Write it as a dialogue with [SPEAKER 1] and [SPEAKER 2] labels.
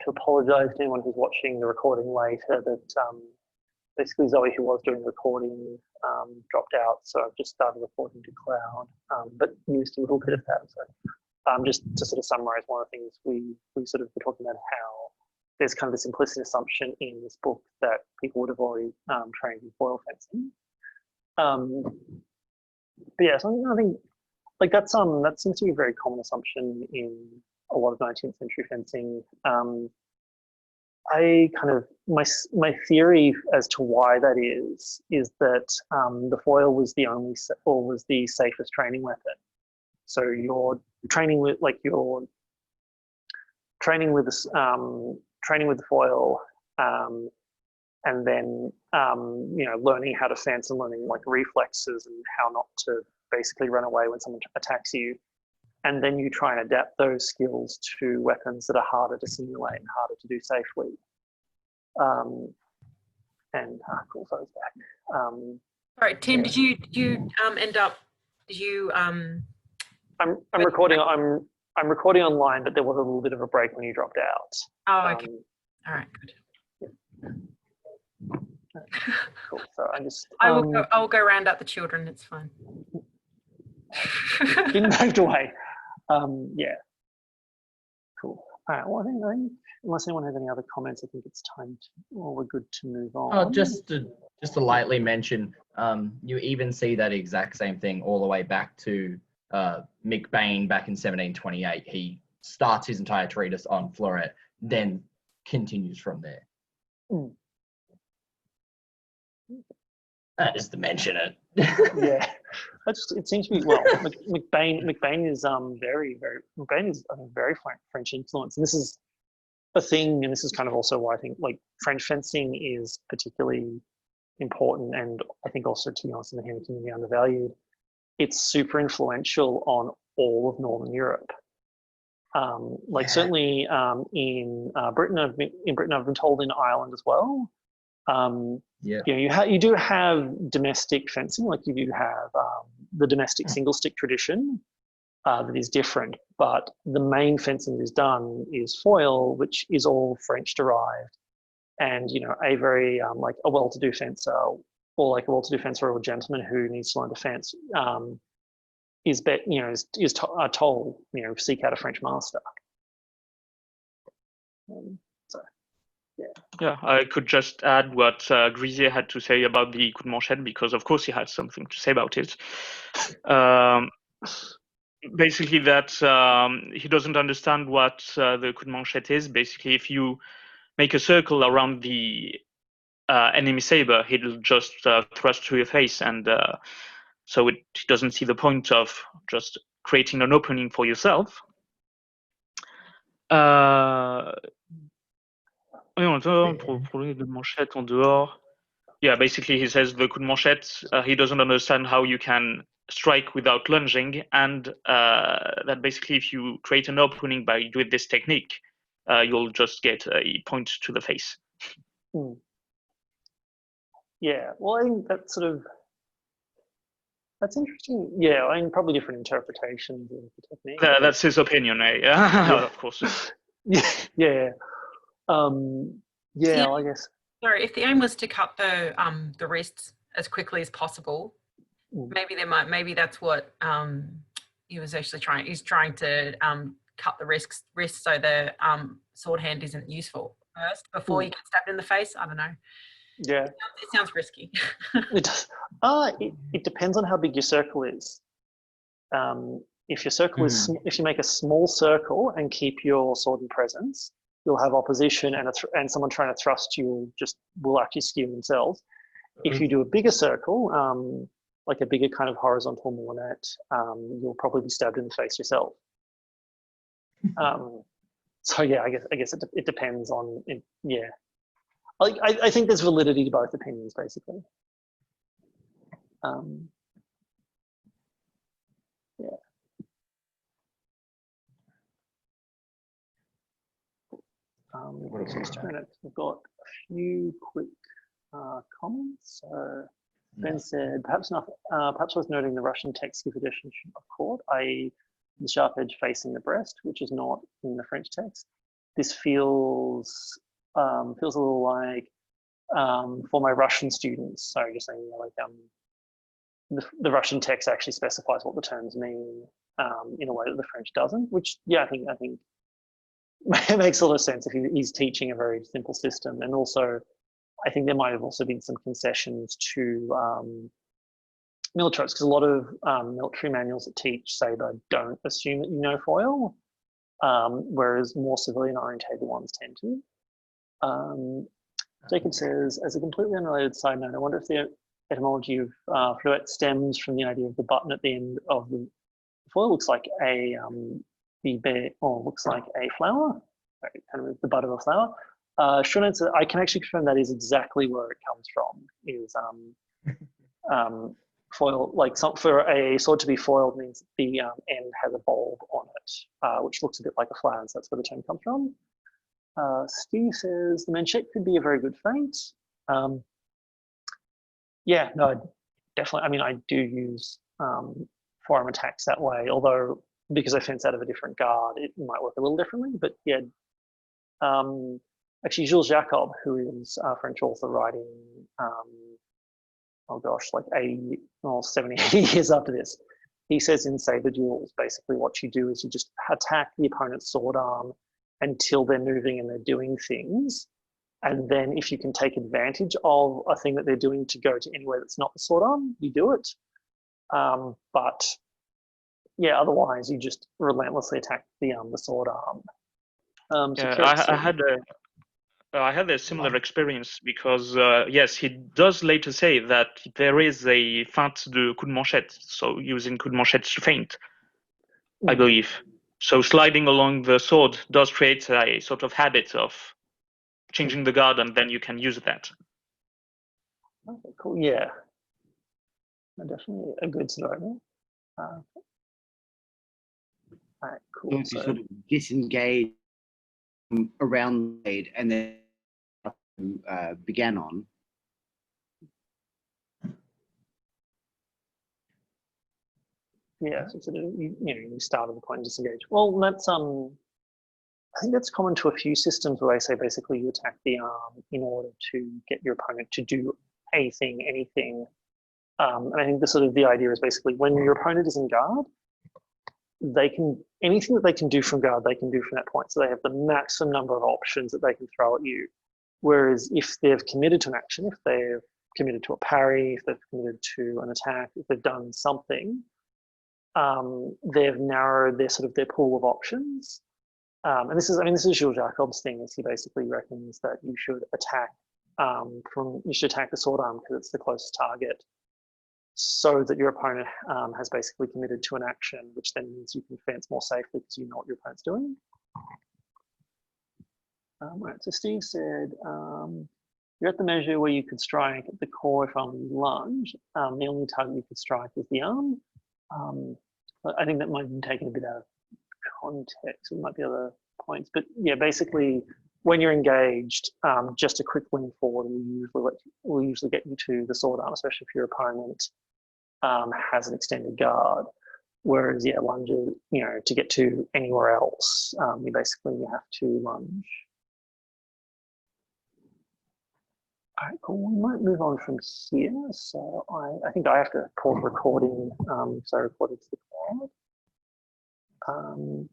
[SPEAKER 1] to apologise to anyone who's watching the recording later that basically Zoe, who was doing the recording, dropped out, so I've just started recording to cloud, but used a little bit of that. So just to sort of summarise, one of the things we sort of were talking about how there's kind of this implicit assumption in this book that people would have already trained in foil fencing. But yeah, so I think like that seems to be a very common assumption in a lot of 19th century fencing. I kind of my theory as to why that is that the foil was the only or was the safest training weapon. So you're training with training with the foil, and then learning how to fence and learning like reflexes and how not to basically run away when someone attacks you. And then you try and adapt those skills to weapons that are harder to simulate and harder to do safely. Cool, so it's back.
[SPEAKER 2] Sorry, Tim, yeah. Did you end up? Did you?
[SPEAKER 1] I'm recording. I'm recording online, but there was a little bit of a break when you dropped out.
[SPEAKER 2] Oh, okay. All right, good.
[SPEAKER 1] Yeah. Cool. So I just.
[SPEAKER 2] I will go round up the children. It's fine.
[SPEAKER 1] Been moved away. Yeah. Cool. All right. Well, I think unless anyone has any other comments, I think it's time we're good to move on.
[SPEAKER 3] Oh, just to lightly mention, you even see that exact same thing all the way back to McBain back in 1728. He starts his entire treatise on fleuret, then continues from there. Just to mention it.
[SPEAKER 1] Yeah, it seems to be, well, McBain is McBain is a very French influence, and this is a thing, and this is kind of also why I think like French fencing is particularly important, and I think also, to be honest, in the hand community, undervalued. It's super influential on all of Northern Europe. Certainly in Britain, I've been told, in Ireland as well. You do have domestic fencing, like you do have the domestic single stick tradition that is different, but the main fencing that is done is foil, which is all French derived, and a very like a well-to-do fencer, or like a well-to-do fencer or a gentleman who needs to learn to fence is told seek out a French master.
[SPEAKER 4] Yeah, I could just add what whcih had to say about the coup de manchette, because of course he had something to say about it. Basically that he doesn't understand what the coup de manchette is. Basically, if you make a circle around the enemy saber, he'll just thrust to your face, and so he doesn't see the point of just creating an opening for yourself. Yeah, basically he says the coup de manchette, he doesn't understand how you can strike without lunging, and that basically if you create an opening by doing this technique, you'll just get a point to the face.
[SPEAKER 1] Yeah, well, I think that's interesting. Yeah, I mean, probably different interpretations of the technique.
[SPEAKER 4] That's his opinion, eh? Yeah. Of course.
[SPEAKER 1] Yeah. I guess.
[SPEAKER 2] Sorry, if the aim was to cut the wrists as quickly as possible, maybe that's what he was actually trying. He's trying to cut the wrists so the sword hand isn't useful first before you get stabbed in the face. I don't know.
[SPEAKER 1] Yeah,
[SPEAKER 2] it sounds risky.
[SPEAKER 1] It does. It depends on how big your circle is. If your circle is, if you make a small circle and keep your sword in presence, you'll have opposition, and someone trying to thrust you will actually skew themselves. If you do a bigger circle, like a bigger kind of horizontal morinet, you'll probably be stabbed in the face yourself. So yeah, I guess it depends on it. Yeah, I think there's validity to both opinions, basically. Yeah. We've got a few quick comments. So Ben said, perhaps worth noting the Russian text give edition of court, i.e. the sharp edge facing the breast, which is not in the French text. this feels feels a little like for my Russian students. So just saying, the Russian text actually specifies what the terms mean in a way that the French doesn't. Which, yeah, I think it makes a lot of sense if he's teaching a very simple system. And also, I think there might have also been some concessions to militaries, because a lot of military manuals that teach Sabre don't assume that you know foil, whereas more civilian orientated ones tend to. Jacob says, as a completely unrelated side note, I wonder if the etymology of fluette stems from the idea of the button at the end of the foil looks like a looks like a flower, kind of the bud of a flower. Short answer, I can actually confirm that is exactly where it comes from. Is foil, like for a sword to be foiled means the end has a bulb on it, which looks a bit like a flower, so that's where the term comes from. Steve says the manchette could be a very good feint. Yeah, no, definitely. I mean, I do use forearm attacks that way, although because I fence out of a different guard, it might work a little differently. But yeah, actually, Jules Jacob, who is a French author writing, oh gosh, like 70, 80 years after this, he says in Sabre Duels, basically what you do is you just attack the opponent's sword arm until they're moving and they're doing things. And then if you can take advantage of a thing that they're doing to go to anywhere that's not the sword arm, you do it. But yeah, otherwise you just relentlessly attack the sword arm.
[SPEAKER 4] I had a similar experience because yes, he does later say that there is a feint de coup de manchette, so using coup de manchette to feint, I believe. So sliding along the sword does create a sort of habit of changing the guard, and then you can use that.
[SPEAKER 1] Okay, cool. Yeah, definitely a good scenario. All right, cool.
[SPEAKER 5] So if you sort of disengage around the blade and then began on.
[SPEAKER 1] Yeah, so sort of you start at the point and disengage. Well, that's I think that's common to a few systems where they say basically you attack the arm in order to get your opponent to do a thing, anything. And I think the idea is basically when your opponent is in guard, they can, anything that they can do from guard, they can do from that point. So they have the maximum number of options that they can throw at you. Whereas if they've committed to an action, if they've committed to a parry, if they've committed to an attack, if they've done something, they've narrowed their pool of options. And this is Jules Jacob's thing, is he basically reckons that you should attack the sword arm because it's the closest target, so that your opponent has basically committed to an action, which then means you can fence more safely because you know what your opponent's doing. Right, so Steve said, you're at the measure where you could strike at the core if only you lunge. The only target you could strike is the arm. I think that might be taken a bit out of context. There might be other points, but yeah, basically when you're engaged, just a quick lean forward will usually get you to the sword arm, especially if your opponent has an extended guard. Whereas, yeah, lunge, to get to anywhere else, you have to lunge. All right, cool. We might move on from here. So I think I have to pause recording because I recorded to the cloud.